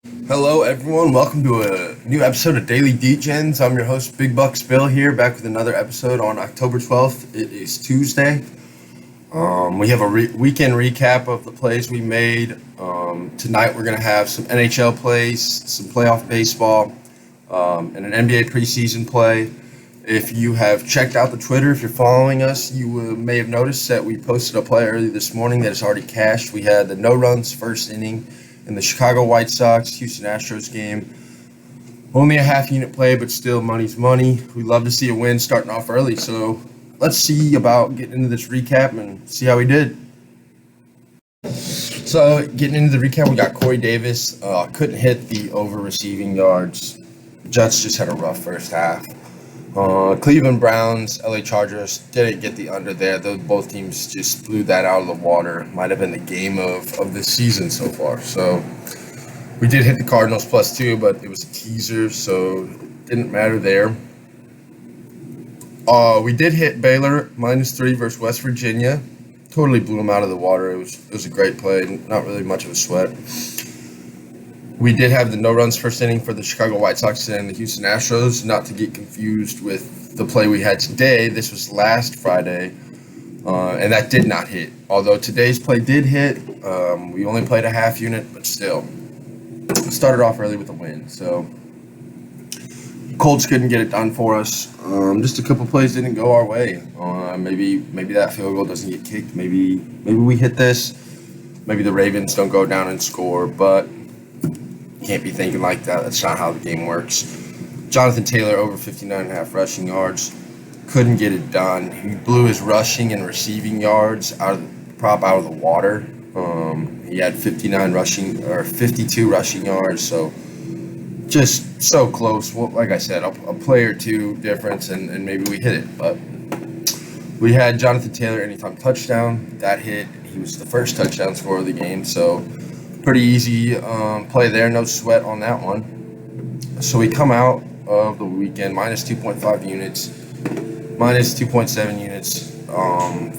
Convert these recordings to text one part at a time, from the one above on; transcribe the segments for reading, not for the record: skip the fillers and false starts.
Hello, everyone. Welcome to a new episode of Daily Degens. I'm your host, Big Bucks Bill, here back with another episode on October 12th. It is Tuesday. We have a weekend recap of the plays we made. Tonight, we're going to have some NHL plays, some playoff baseball, and an NBA preseason play. If you have checked out the Twitter, if you're following us, you may have noticed that we posted a play early this morning that is already cashed. We had the no runs first inning in the Chicago White Sox Houston Astros game. Only a half unit play, but still money's money. We love to see a win starting off early. So let's see about getting into this recap and see how we did. So getting into the recap, we got Corey Davis. Couldn't hit the over receiving yards. Jets just had a rough first half. Cleveland Browns, LA Chargers didn't get the under there. Both teams just blew that out of the water. Might have been the game of this season so far. So we did hit the Cardinals +2, but it was a teaser, so it didn't matter there. We did hit Baylor -3 versus West Virginia. Totally blew them out of the water. It was a great play. Not really much of a sweat. We did have the no runs first inning for the Chicago White Sox and the Houston Astros, not to get confused with the play we had today. This was last Friday, and that did not hit. Although today's play did hit, we only played a half unit, but still. Started off early with a win, so Colts couldn't get it done for us. Just a couple plays didn't go our way. Maybe that field goal doesn't get kicked. Maybe we hit this. Maybe the Ravens don't go down and score, but can't be thinking like that. That's not how the game works. Jonathan Taylor over 59.5 rushing yards. Couldn't get it done. He blew his rushing and receiving yards out of the water. He had 52 rushing yards. So just so close. Well, like I said, a play or two difference, and maybe we hit it. But we had Jonathan Taylor anytime touchdown. That hit. He was the first touchdown scorer of the game. So pretty easy play there, no sweat on that one. So we come out of the weekend -2.5 units, -2.7 units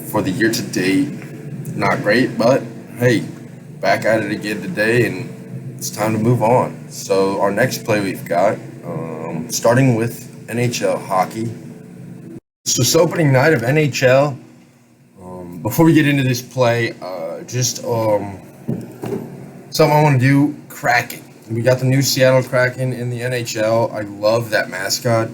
for the year to date. Not great, but hey, back at it again today, and it's time to move on. So our next play we've got, starting with NHL hockey. So it's opening night of NHL. Before we get into this play, something I want to do, Kraken. We got the new Seattle Kraken in the NHL. I love that mascot.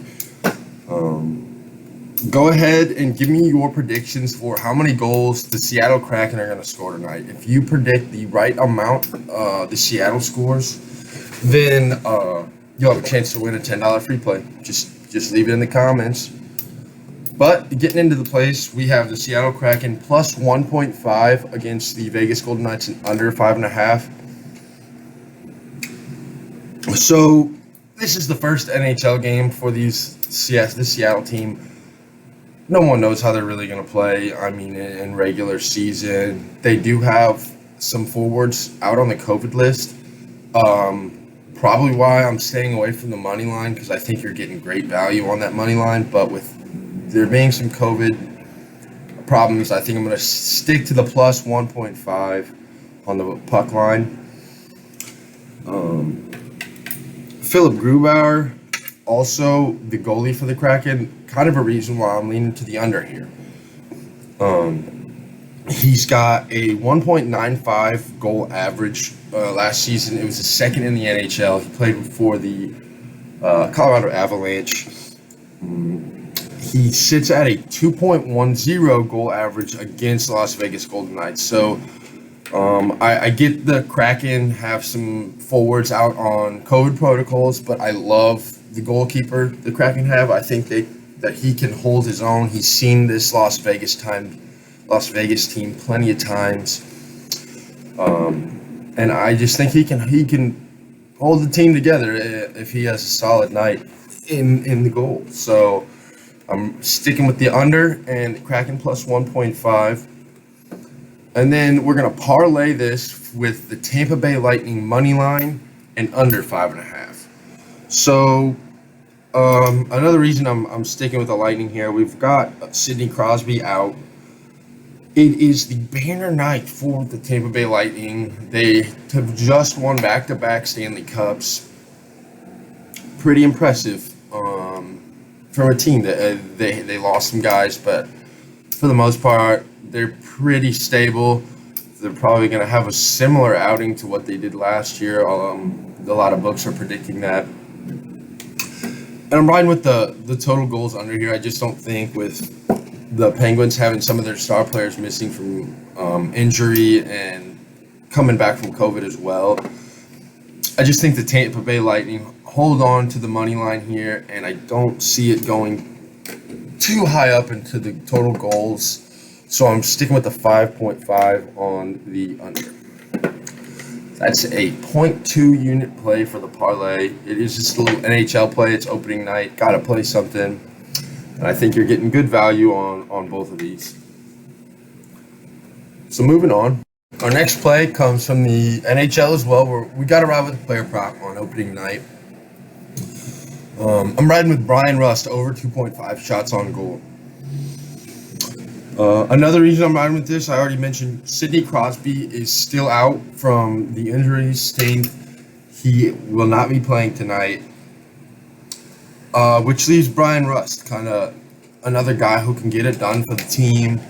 Go ahead and give me your predictions for how many goals the Seattle Kraken are going to score tonight. If you predict the right amount the Seattle scores, then you'll have a chance to win a $10 free play. Just leave it in the comments. But getting into the plays, we have the Seattle Kraken +1.5 against the Vegas Golden Knights and under 5.5. So this is the first NHL game for this Seattle team. No one knows how they're really going to play. I mean, in regular season, they do have some forwards out on the COVID list. Probably why I'm staying away from the money line, because I think you're getting great value on that money line. But with there being some COVID problems, I think I'm going to stick to the +1.5 on the puck line. Philip Grubauer, also the goalie for the Kraken, kind of a reason why I'm leaning to the under here. He's got a 1.95 goal average last season. It was the second in the NHL. He played for the Colorado Avalanche. He sits at a 2.10 goal average against the Las Vegas Golden Knights. So I get the Kraken have some forwards out on COVID protocols, but I love the goalkeeper the Kraken have. I think that he can hold his own. He's seen this Las Vegas team plenty of times, and I just think he can hold the team together if he has a solid night in the goal. So I'm sticking with the under and Kraken +1.5. And then we're going to parlay this with the Tampa Bay Lightning money line and under 5.5. So another reason I'm sticking with the Lightning here, we've got Sidney Crosby out. It is the banner night for the Tampa Bay Lightning. They have just won back-to-back Stanley Cups. Pretty impressive from a team that they lost some guys, but for the most part, they're pretty stable. They're probably going to have a similar outing to what they did last year. A lot of books are predicting that. And I'm riding with the total goals under here. I just don't think with the Penguins having some of their star players missing from injury and coming back from COVID as well, I just think the Tampa Bay Lightning hold on to the money line here, and I don't see it going too high up into the total goals. So I'm sticking with the 5.5 on the under. That's a 0.2 unit play for the parlay. It is just a little NHL play. It's opening night. Got to play something. And I think you're getting good value on both of these. So moving on. Our next play comes from the NHL as well, where we got to ride with the player prop on opening night. I'm riding with Brian Rust over 2.5 shots on goal. Another reason I'm riding with this, I already mentioned Sidney Crosby is still out from the injuries stained. He will not be playing tonight, which leaves Brian Rust, kind of another guy who can get it done for the team.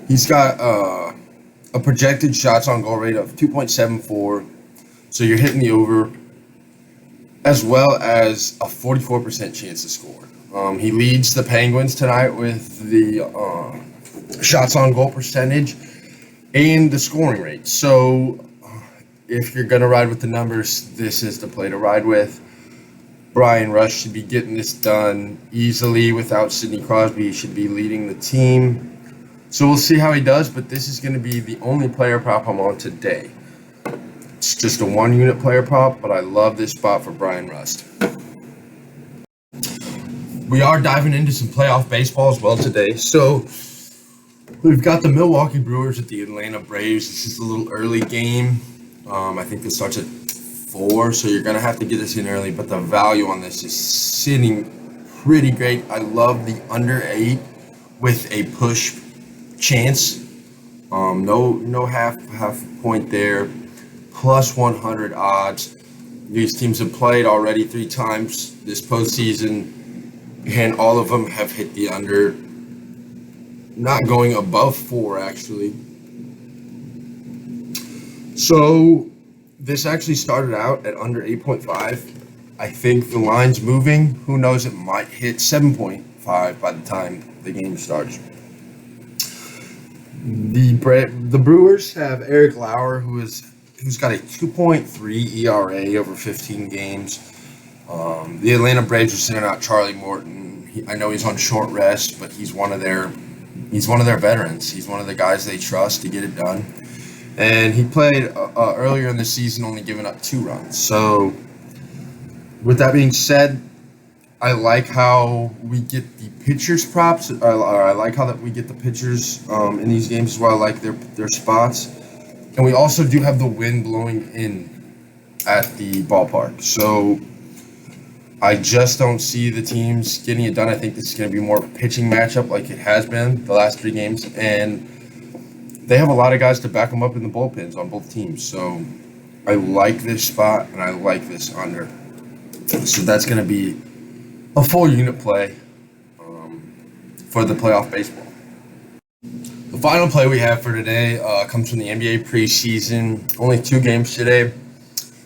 He's got a projected shots on goal rate of 2.74, so you're hitting the over, as well as a 44% chance to score. He leads the Penguins tonight with the shots on goal percentage and the scoring rate. So if you're going to ride with the numbers, this is the play to ride with. Brian Rust should be getting this done easily without Sidney Crosby. He should be leading the team. So we'll see how he does, but this is going to be the only player prop I'm on today. It's just a 1-unit player prop, but I love this spot for Brian Rust. We are diving into some playoff baseball as well today. So we've got the Milwaukee Brewers at the Atlanta Braves. This is a little early game. I think this starts at 4, so you're going to have to get this in early, but the value on this is sitting pretty great. I love the under 8 with a push chance. No half point there. Plus 100 odds. These teams have played already 3 times this postseason, and all of them have hit the under. Not going above 4, actually. So this actually started out at under 8.5. I think the line's moving. Who knows? It might hit 7.5 by the time the game starts. The Brewers have Eric Lauer, who's got a 2.3 ERA over 15 games. The Atlanta Braves are sending out Charlie Morton. I know he's on short rest, but he's one of their veterans. He's one of the guys they trust to get it done. And he played earlier in the season, only giving up 2 runs. So with that being said, I like how we get the pitchers props. I like how that we get the pitchers in these games as well. I like their spots. And we also do have the wind blowing in at the ballpark. So I just don't see the teams getting it done. I think this is going to be more of a pitching matchup like it has been the last 3 games. And they have a lot of guys to back them up in the bullpens on both teams. So I like this spot, and I like this under. So that's going to be a full unit play for the playoff baseball. The final play we have for today comes from the NBA preseason. Only 2 games today.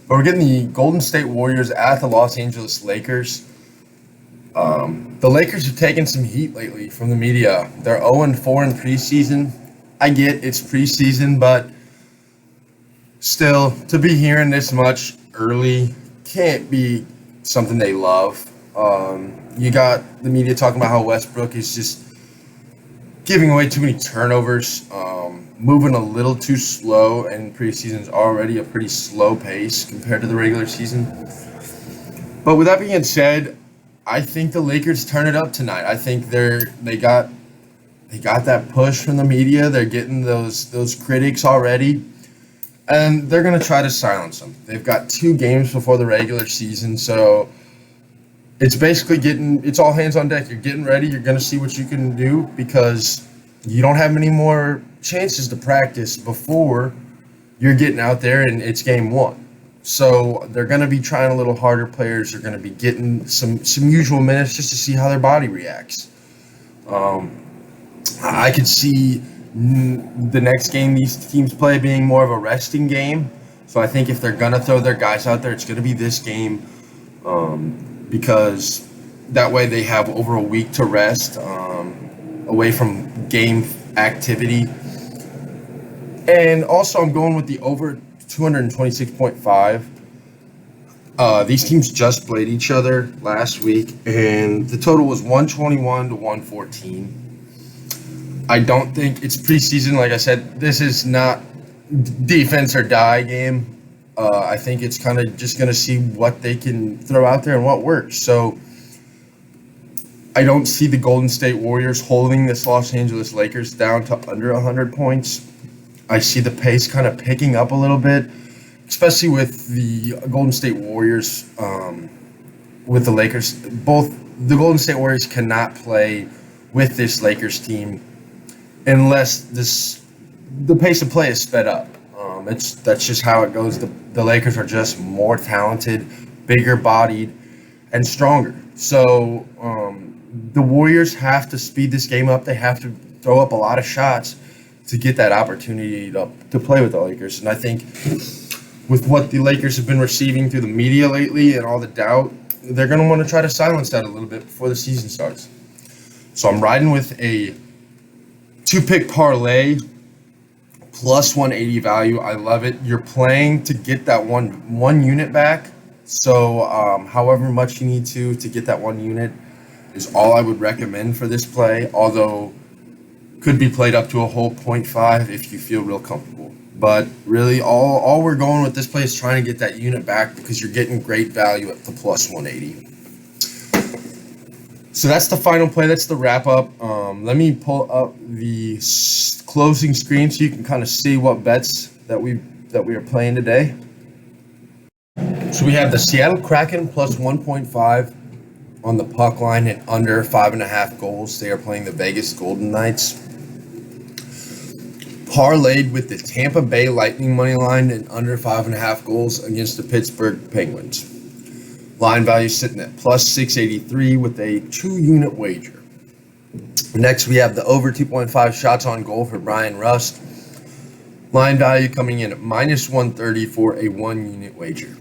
But we're getting the Golden State Warriors at the Los Angeles Lakers. The Lakers have taken some heat lately from the media. They're 0-4 in preseason. I get it's preseason, but still, to be hearing this much early can't be something they love. You got the media talking about how Westbrook is just giving away too many turnovers, moving a little too slow, and preseason is already a pretty slow pace compared to the regular season. But with that being said, I think the Lakers turn it up tonight. I think they got that push from the media. They're getting those critics already, and they're going to try to silence them. They've got 2 games before the regular season, so it's basically it's all hands on deck. You're getting ready. You're going to see what you can do because you don't have many more chances to practice before you're getting out there and it's game one. So they're going to be trying a little harder. Players are going to be getting some usual minutes just to see how their body reacts. I could see the next game these teams play being more of a resting game. So I think if they're going to throw their guys out there, it's going to be this game, because that way they have over a week to rest, away from game activity. And also I'm going with the over 226.5. These teams just played each other last week, and the total was 121 to 114. I don't think it's preseason. Like I said, this is not defense or die game. I think it's kind of just going to see what they can throw out there and what works. So I don't see the Golden State Warriors holding this Los Angeles Lakers down to under 100 points. I see the pace kind of picking up a little bit, especially with the Golden State Warriors, with the Lakers. Both the Golden State Warriors cannot play with this Lakers team unless the pace of play is sped up. That's just how it goes. The Lakers are just more talented, bigger bodied, and stronger. So the Warriors have to speed this game up. They have to throw up a lot of shots to get that opportunity to play with the Lakers. And I think with what the Lakers have been receiving through the media lately and all the doubt, they're going to want to try to silence that a little bit before the season starts. So I'm riding with a 2-pick parlay plus 180 value. I love it. You're playing to get that one unit back. So however much you need to get that 1 unit is all I would recommend for this play, although could be played up to a whole 0.5 if you feel real comfortable. But really, all we're going with this play is trying to get that unit back because you're getting great value at the plus 180. So that's the final play. That's the wrap up. Let me pull up the closing screen so you can kind of see what bets that we are playing today. So we have the Seattle Kraken plus 1.5 on the puck line and under 5.5 goals. They are playing the Vegas Golden Knights. Parlayed with the Tampa Bay Lightning money line and under 5.5 goals against the Pittsburgh Penguins. Line value sitting at plus 683 with a 2-unit wager. Next, we have the over 2.5 shots on goal for Brian Rust. Line value coming in at minus 130 for a 1-unit wager.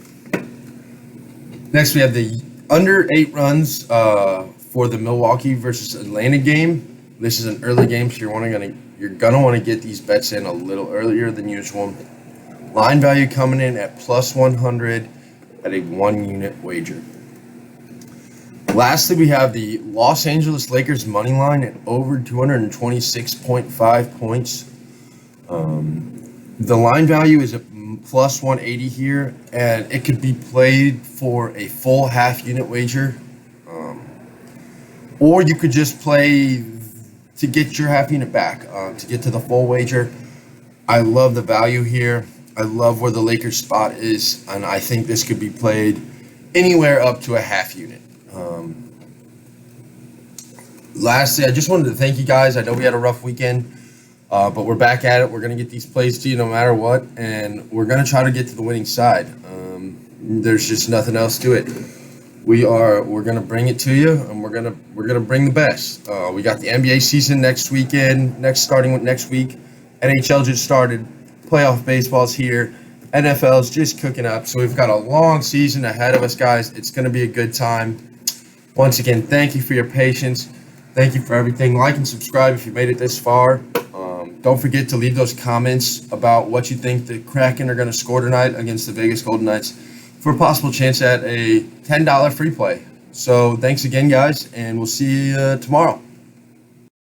Next, we have the under 8 runs for the Milwaukee versus Atlanta game. This is an early game, so you're gonna want to get these bets in a little earlier than usual. Line value coming in at plus 100 at a 1-unit wager. Lastly, we have the Los Angeles Lakers money line at over 226.5 points. The line value is at plus 180 here, and it could be played for a full half-unit wager, or you could just play to get your half unit back, to get to the full wager. I love the value here. I love where the Lakers spot is, and I think this could be played anywhere up to a half unit. Lastly, I just wanted to thank you guys. I know we had a rough weekend, but we're back at it. We're going to get these plays to you no matter what, and we're going to try to get to the winning side. There's just nothing else to it. We're going to bring it to you, and we're going to bring the best. We got the NBA season next weekend, starting with next week. NHL just started. Playoff baseball's here. NFL's just cooking up. So we've got a long season ahead of us, guys. It's going to be a good time. Once again, thank you for your patience. Thank you for everything. Like and subscribe if you made it this far. Don't forget to leave those comments about what you think the Kraken are going to score tonight against the Vegas Golden Knights for a possible chance at a $10 free play. So thanks again, guys, and we'll see you tomorrow.